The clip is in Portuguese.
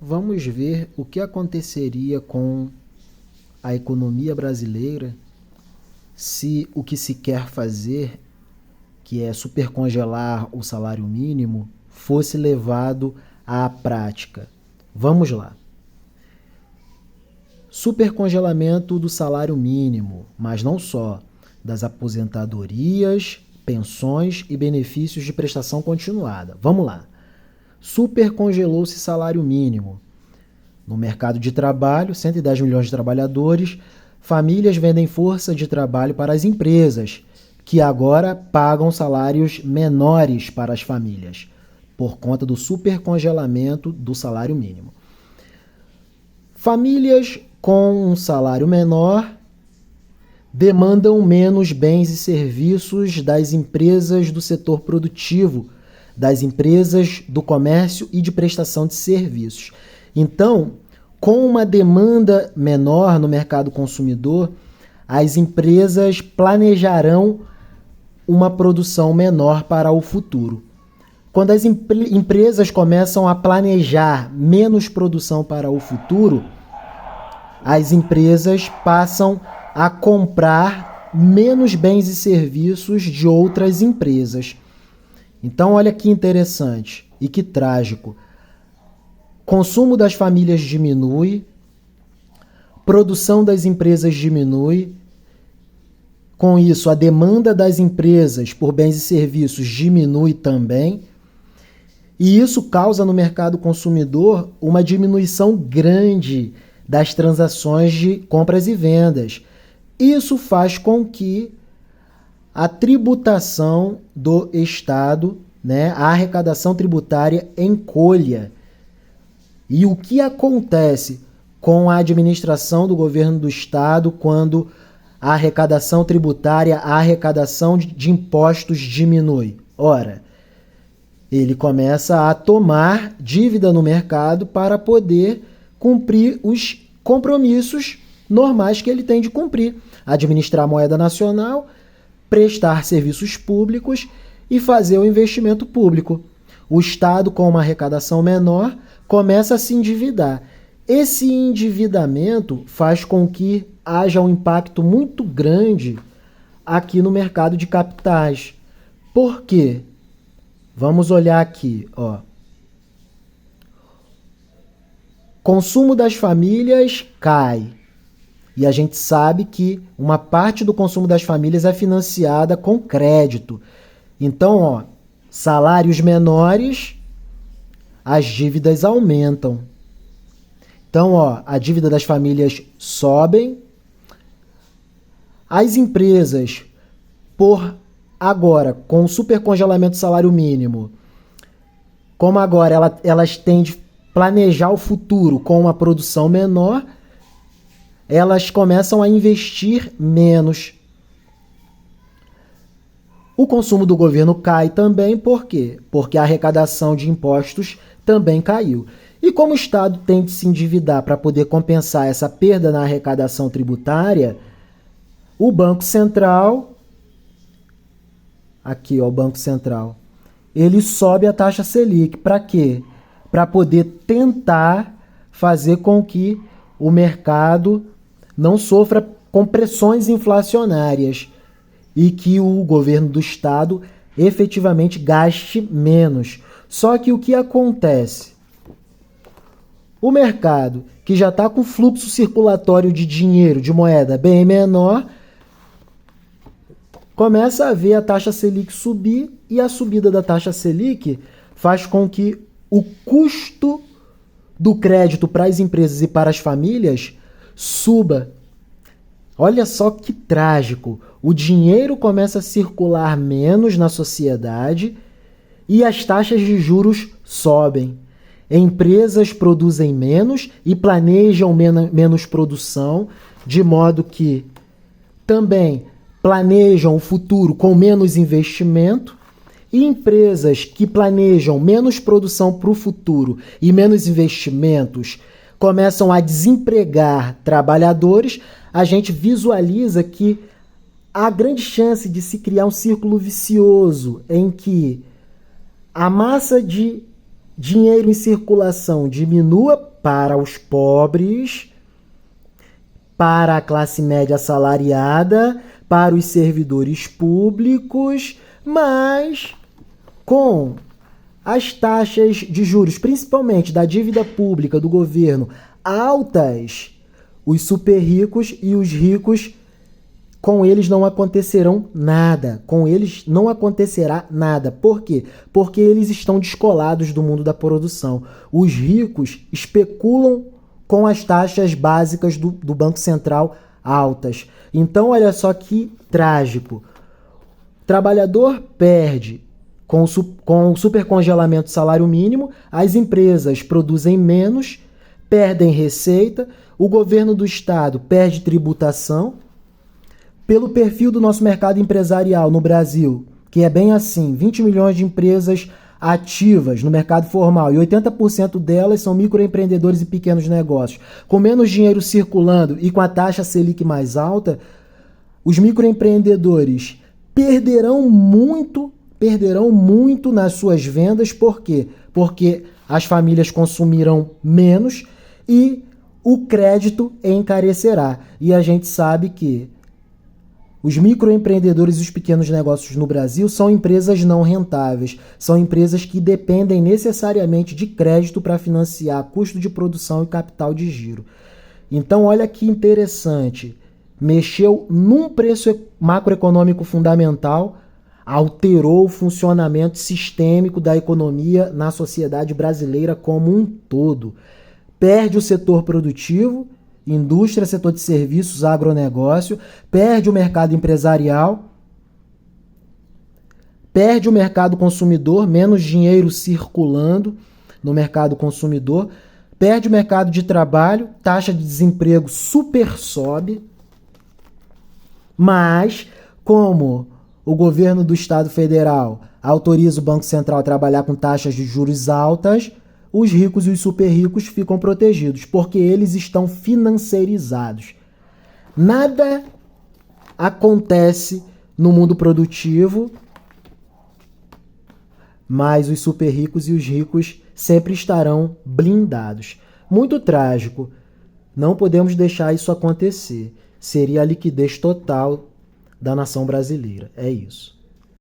vamos ver o que aconteceria com a economia brasileira se o que se quer fazer, que é supercongelar o salário mínimo, fosse levado à prática. Vamos lá. Supercongelamento do salário mínimo, mas não só, das aposentadorias, pensões e benefícios de prestação continuada. Vamos lá. Supercongelou-se salário mínimo. No mercado de trabalho, 110 milhões de trabalhadores, famílias vendem força de trabalho para as empresas, que agora pagam salários menores para as famílias, por conta do supercongelamento do salário mínimo. Famílias com um salário menor demandam menos bens e serviços das empresas do setor produtivo, das empresas do comércio e de prestação de serviços. Então, com uma demanda menor no mercado consumidor, as empresas planejarão uma produção menor para o futuro. Quando as empresas começam a planejar menos produção para o futuro, as empresas passam a comprar menos bens e serviços de outras empresas. Então, olha que interessante e que trágico. Consumo das famílias diminui, produção das empresas diminui. Com isso, a demanda das empresas por bens e serviços diminui também. E isso causa no mercado consumidor uma diminuição grande das transações de compras e vendas. Isso faz com que a tributação do Estado, a arrecadação tributária encolha. E o que acontece com a administração do governo do Estado quando a arrecadação tributária, a arrecadação de impostos diminui? Ora, ele começa a tomar dívida no mercado para poder cumprir os compromissos normais que ele tem de cumprir. Administrar a moeda nacional, prestar serviços públicos e fazer o investimento público. O Estado, com uma arrecadação menor, começa a se endividar. Esse endividamento faz com que haja um impacto muito grande aqui no mercado de capitais. Por quê? Vamos olhar aqui, ó. Consumo das famílias cai. E a gente sabe que uma parte do consumo das famílias é financiada com crédito. Então, ó, salários menores, as dívidas aumentam. Então, ó, a dívida das famílias sobem. As empresas, por agora, com o supercongelamento do salário mínimo, como agora elas têm de planejar o futuro com uma produção menor, elas começam a investir menos. O consumo do governo cai também, por quê? Porque a arrecadação de impostos também caiu. E como o Estado tem de se endividar para poder compensar essa perda na arrecadação tributária, o Banco Central, aqui ó, o Banco Central, ele sobe a taxa Selic. Para quê? Para poder tentar fazer com que o mercado não sofra com pressões inflacionárias e que o governo do Estado efetivamente gaste menos. Só que o que acontece? O mercado, que já está com fluxo circulatório de dinheiro, de moeda bem menor, começa a ver a taxa Selic subir, e a subida da taxa Selic faz com que o custo do crédito para as empresas e para as famílias suba. Olha só que trágico. O dinheiro começa a circular menos na sociedade e as taxas de juros sobem. Empresas produzem menos e planejam menos produção, de modo que também planejam o futuro com menos investimento. E empresas que planejam menos produção para o futuro e menos investimentos começam a desempregar trabalhadores. A gente visualiza que há grande chance de se criar um círculo vicioso em que a massa de dinheiro em circulação diminua para os pobres, para a classe média assalariada, para os servidores públicos, mas com as taxas de juros, principalmente da dívida pública do governo, altas, os super ricos e os ricos, com eles não acontecerão nada. Com eles não acontecerá nada. Por quê? Porque eles estão descolados do mundo da produção. Os ricos especulam com as taxas básicas do Banco Central altas. Então, olha só que trágico. O trabalhador perde com o supercongelamento do salário mínimo, as empresas produzem menos, perdem receita, o governo do estado perde tributação. Pelo perfil do nosso mercado empresarial no Brasil, que é bem assim, 20 milhões de empresas ativas no mercado formal e 80% delas são microempreendedores e pequenos negócios. Com menos dinheiro circulando e com a taxa Selic mais alta, os microempreendedores perderão muito nas suas vendas. Por quê? Porque as famílias consumirão menos e o crédito encarecerá. E a gente sabe que os microempreendedores e os pequenos negócios no Brasil são empresas não rentáveis, são empresas que dependem necessariamente de crédito para financiar custo de produção e capital de giro. Então, olha que interessante, mexeu num preço macroeconômico fundamental, alterou o funcionamento sistêmico da economia na sociedade brasileira como um todo. Perde o setor produtivo, indústria, setor de serviços, agronegócio, perde o mercado empresarial, perde o mercado consumidor, menos dinheiro circulando no mercado consumidor, perde o mercado de trabalho, taxa de desemprego super sobe, mas como o governo do Estado Federal autoriza o Banco Central a trabalhar com taxas de juros altas, os ricos e os super ricos ficam protegidos, porque eles estão financeirizados. Nada acontece no mundo produtivo, mas os super ricos e os ricos sempre estarão blindados. Muito trágico. Não podemos deixar isso acontecer. Seria a liquidez total da nação brasileira. É isso.